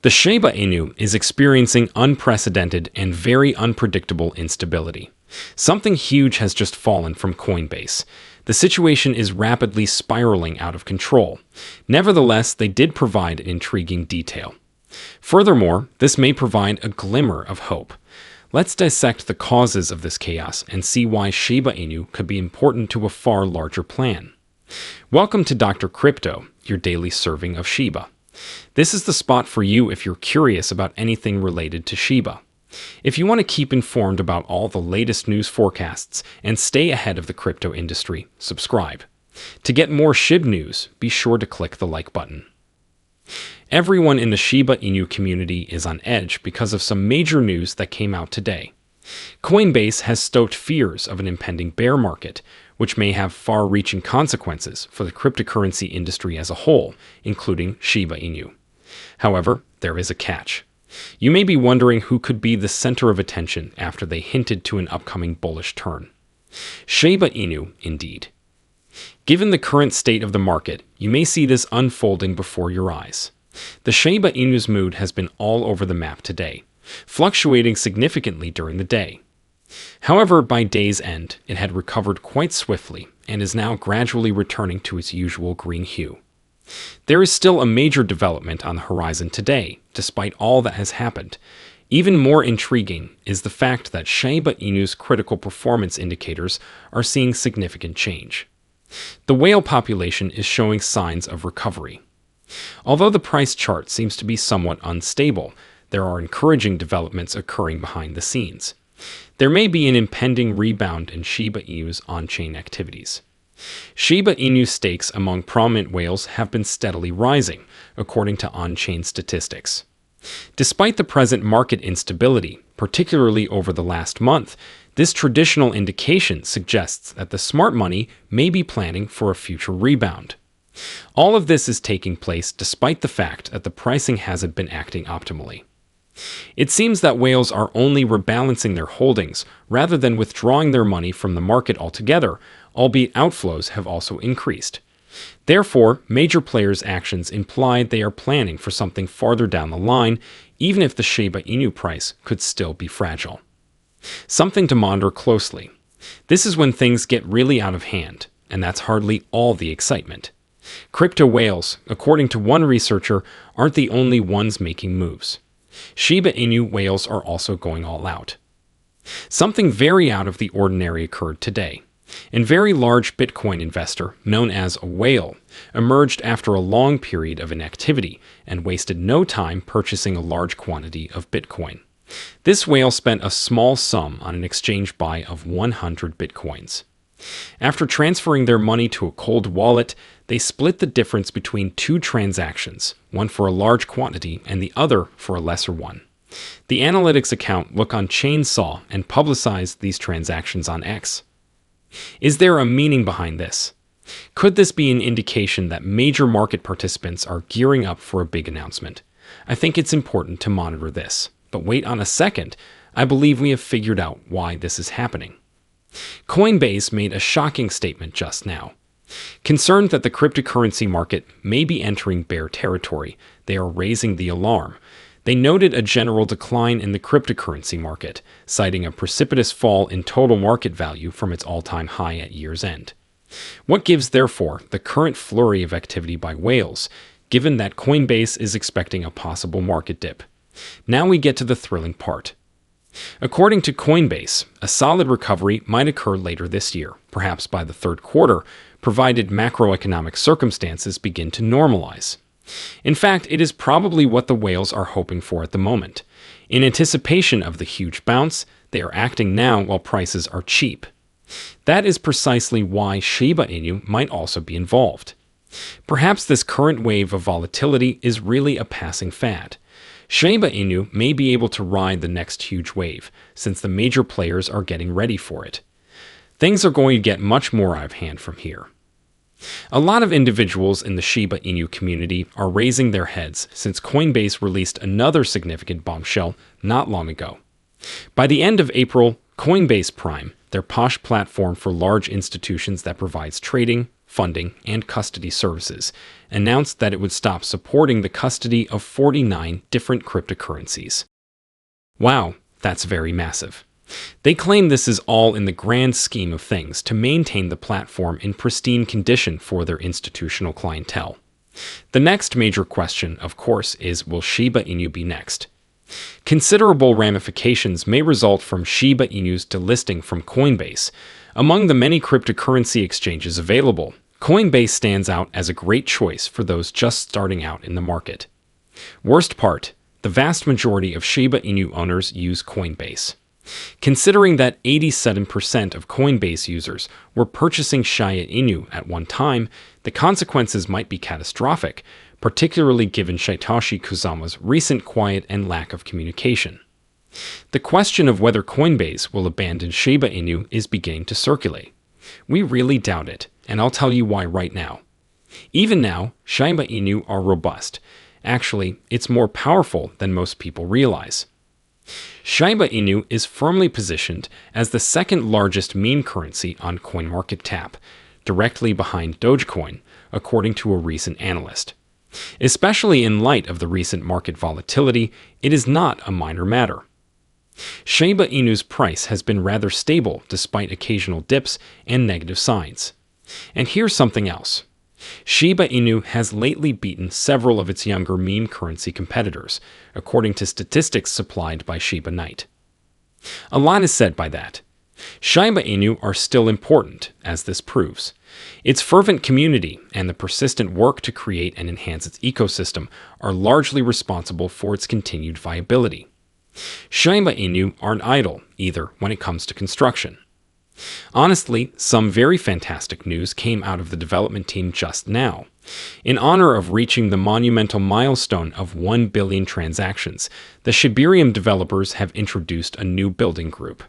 The Shiba Inu is experiencing unprecedented and very unpredictable instability. Something huge has just fallen from Coinbase. The situation is rapidly spiraling out of control. Nevertheless, they did provide an intriguing detail. Furthermore, this may provide a glimmer of hope. Let's dissect the causes of this chaos and see why Shiba Inu could be important to a far larger plan. Welcome to Dr. Crypto, your daily serving of Shiba. This is the spot for you if you're curious about anything related to Shiba. If you want to keep informed about all the latest news forecasts and stay ahead of the crypto industry, subscribe. To get more Shib news, be sure to click the like button. Everyone in the Shiba Inu community is on edge because of some major news that came out today. Coinbase has stoked fears of an impending bear market, which may have far-reaching consequences for the cryptocurrency industry as a whole, including Shiba Inu. However, there is a catch. You may be wondering who could be the center of attention after they hinted to an upcoming bullish turn. Shiba Inu, indeed. Given the current state of the market, you may see this unfolding before your eyes. The Shiba Inu's mood has been all over the map today, fluctuating significantly during the day. However, by day's end, it had recovered quite swiftly and is now gradually returning to its usual green hue. There is still a major development on the horizon today, despite all that has happened. Even more intriguing is the fact that Shiba Inu's critical performance indicators are seeing significant change. The whale population is showing signs of recovery. Although the price chart seems to be somewhat unstable, there are encouraging developments occurring behind the scenes. There may be an impending rebound in Shiba Inu's on-chain activities. Shiba Inu stakes among prominent whales have been steadily rising, according to on-chain statistics. Despite the present market instability, particularly over the last month, this traditional indication suggests that the smart money may be planning for a future rebound. All of this is taking place despite the fact that the pricing hasn't been acting optimally. It seems that whales are only rebalancing their holdings rather than withdrawing their money from the market altogether, albeit outflows have also increased. Therefore, major players' actions imply they are planning for something farther down the line, even if the Shiba Inu price could still be fragile. Something to monitor closely. This is when things get really out of hand, and that's hardly all the excitement. Crypto whales, according to one researcher, aren't the only ones making moves. Shiba Inu whales are also going all out. Something very out of the ordinary occurred today. A very large Bitcoin investor, known as a whale, emerged after a long period of inactivity and wasted no time purchasing a large quantity of Bitcoin. This whale spent a small sum on an exchange buy of 100 Bitcoins. After transferring their money to a cold wallet, they split the difference between two transactions, one for a large quantity and the other for a lesser one. The analytics account Look on Chain saw and publicized these transactions on X. Is there a meaning behind this? Could this be an indication that major market participants are gearing up for a big announcement? I think it's important to monitor this. But wait on a second, I believe we have figured out why this is happening. Coinbase made a shocking statement just now. Concerned that the cryptocurrency market may be entering bear territory, they are raising the alarm. They noted a general decline in the cryptocurrency market, citing a precipitous fall in total market value from its all-time high at year's end. What gives, therefore, the current flurry of activity by whales, given that Coinbase is expecting a possible market dip? Now we get to the thrilling part. According to Coinbase, a solid recovery might occur later this year, perhaps by the third quarter, provided macroeconomic circumstances begin to normalize. In fact, it is probably what the whales are hoping for at the moment. In anticipation of the huge bounce, they are acting now while prices are cheap. That is precisely why Shiba Inu might also be involved. Perhaps this current wave of volatility is really a passing fad. Shiba Inu may be able to ride the next huge wave, since the major players are getting ready for it. Things are going to get much more out of hand from here. A lot of individuals in the Shiba Inu community are raising their heads since Coinbase released another significant bombshell not long ago. By the end of April, Coinbase Prime, their posh platform for large institutions that provides trading, funding, and custody services, announced that it would stop supporting the custody of 49 different cryptocurrencies. Wow, that's very massive. They claim this is all in the grand scheme of things to maintain the platform in pristine condition for their institutional clientele. The next major question, of course, is will Shiba Inu be next? Considerable ramifications may result from Shiba Inu's delisting from Coinbase. Among the many cryptocurrency exchanges available, Coinbase stands out as a great choice for those just starting out in the market. Worst part, the vast majority of Shiba Inu owners use Coinbase. Considering that 87% of Coinbase users were purchasing Shiba Inu at one time, the consequences might be catastrophic, particularly given Satoshi Kusama's recent quiet and lack of communication. The question of whether Coinbase will abandon Shiba Inu is beginning to circulate. We really doubt it, and I'll tell you why right now. Even now, Shiba Inu are robust. Actually, it's more powerful than most people realize. Shiba Inu is firmly positioned as the second largest meme currency on CoinMarketCap, directly behind Dogecoin, according to a recent analyst. Especially in light of the recent market volatility, it is not a minor matter. Shiba Inu's price has been rather stable despite occasional dips and negative signs. And here's something else. Shiba Inu has lately beaten several of its younger meme currency competitors, according to statistics supplied by Shiba Knight. A lot is said by that. Shiba Inu are still important, as this proves. Its fervent community and the persistent work to create and enhance its ecosystem are largely responsible for its continued viability. Shiba Inu aren't idle, either, when it comes to construction. Honestly, some very fantastic news came out of the development team just now. In honor of reaching the monumental milestone of 1 billion transactions, the Shibarium developers have introduced a new building group.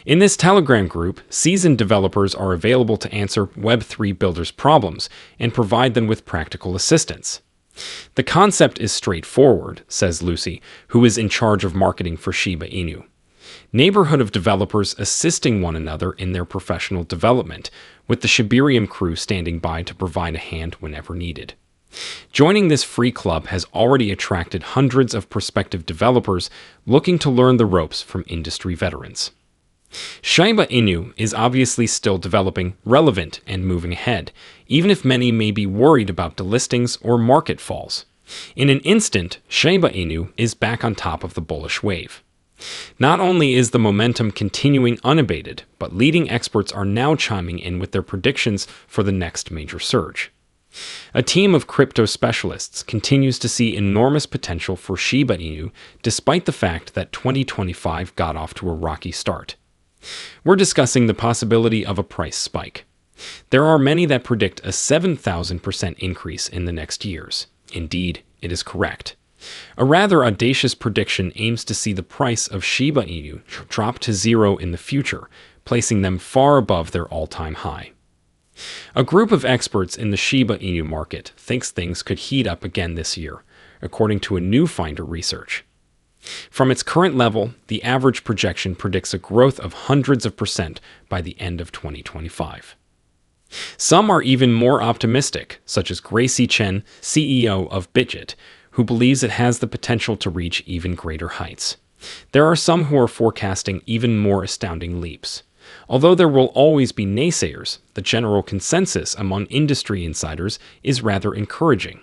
In this Telegram group, seasoned developers are available to answer Web3 builders' problems and provide them with practical assistance. The concept is straightforward, says Lucy, who is in charge of marketing for Shiba Inu. Neighborhood of developers assisting one another in their professional development, with the Shibarium crew standing by to provide a hand whenever needed. Joining this free club has already attracted hundreds of prospective developers looking to learn the ropes from industry veterans. Shiba Inu is obviously still developing, relevant, and moving ahead, even if many may be worried about delistings or market falls. In an instant, Shiba Inu is back on top of the bullish wave. Not only is the momentum continuing unabated, but leading experts are now chiming in with their predictions for the next major surge. A team of crypto specialists continues to see enormous potential for Shiba Inu, despite the fact that 2025 got off to a rocky start. We're discussing the possibility of a price spike. There are many that predict a 7,000% increase in the next years. Indeed, it is correct. A rather audacious prediction aims to see the price of Shiba Inu drop to zero in the future, placing them far above their all-time high. A group of experts in the Shiba Inu market thinks things could heat up again this year, according to a new Finder research. From its current level, the average projection predicts a growth of hundreds of percent by the end of 2025. Some are even more optimistic, such as Gracie Chen, CEO of Bitget, who believes it has the potential to reach even greater heights. There are some who are forecasting even more astounding leaps. Although there will always be naysayers, the general consensus among industry insiders is rather encouraging.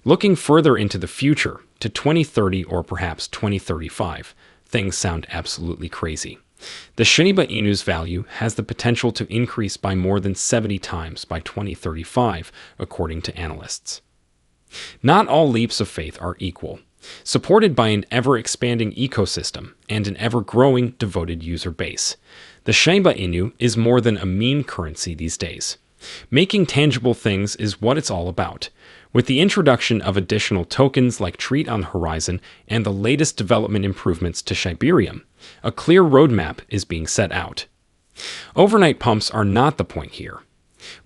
Looking further into the future, to 2030 or perhaps 2035, things sound absolutely crazy. The Shiba Inu's value has the potential to increase by more than 70 times by 2035, according to analysts. Not all leaps of faith are equal. Supported by an ever-expanding ecosystem and an ever-growing devoted user base, the Shiba Inu is more than a meme currency these days. Making tangible things is what it's all about. With the introduction of additional tokens like Treat on the horizon and the latest development improvements to Shibarium, a clear roadmap is being set out. Overnight pumps are not the point here.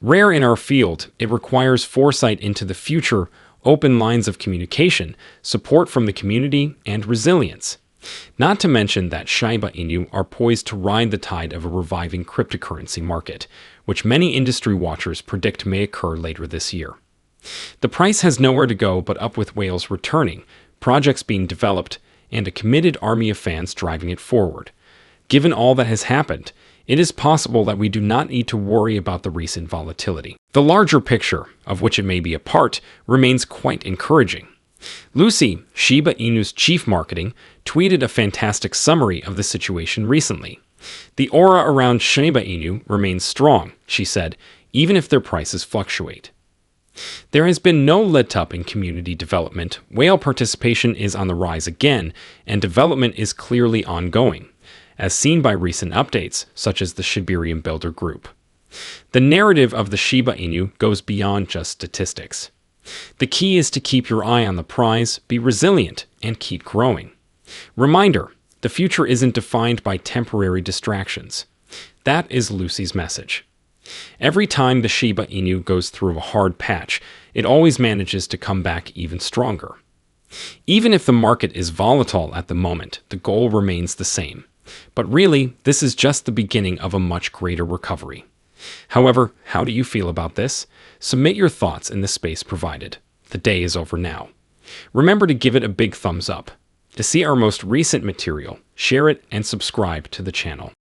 Rare in our field, it requires foresight into the future, open lines of communication, support from the community, and resilience. Not to mention that Shiba Inu are poised to ride the tide of a reviving cryptocurrency market, which many industry watchers predict may occur later this year. The price has nowhere to go but up, with whales returning, projects being developed, and a committed army of fans driving it forward. Given all that has happened, it is possible that we do not need to worry about the recent volatility. The larger picture, of which it may be a part, remains quite encouraging. Lucy, Shiba Inu's chief marketing, tweeted a fantastic summary of the situation recently. "The aura around Shiba Inu remains strong," she said, "even if their prices fluctuate." There has been no let-up in community development, whale participation is on the rise again, and development is clearly ongoing, as seen by recent updates, such as the Shibarium Builder Group. The narrative of the Shiba Inu goes beyond just statistics. The key is to keep your eye on the prize, be resilient, and keep growing. Reminder, the future isn't defined by temporary distractions. That is Lucy's message. Every time the Shiba Inu goes through a hard patch, it always manages to come back even stronger. Even if the market is volatile at the moment, the goal remains the same. But really, this is just the beginning of a much greater recovery. However, how do you feel about this? Submit your thoughts in the space provided. The day is over now. Remember to give it a big thumbs up. To see our most recent material, share it and subscribe to the channel.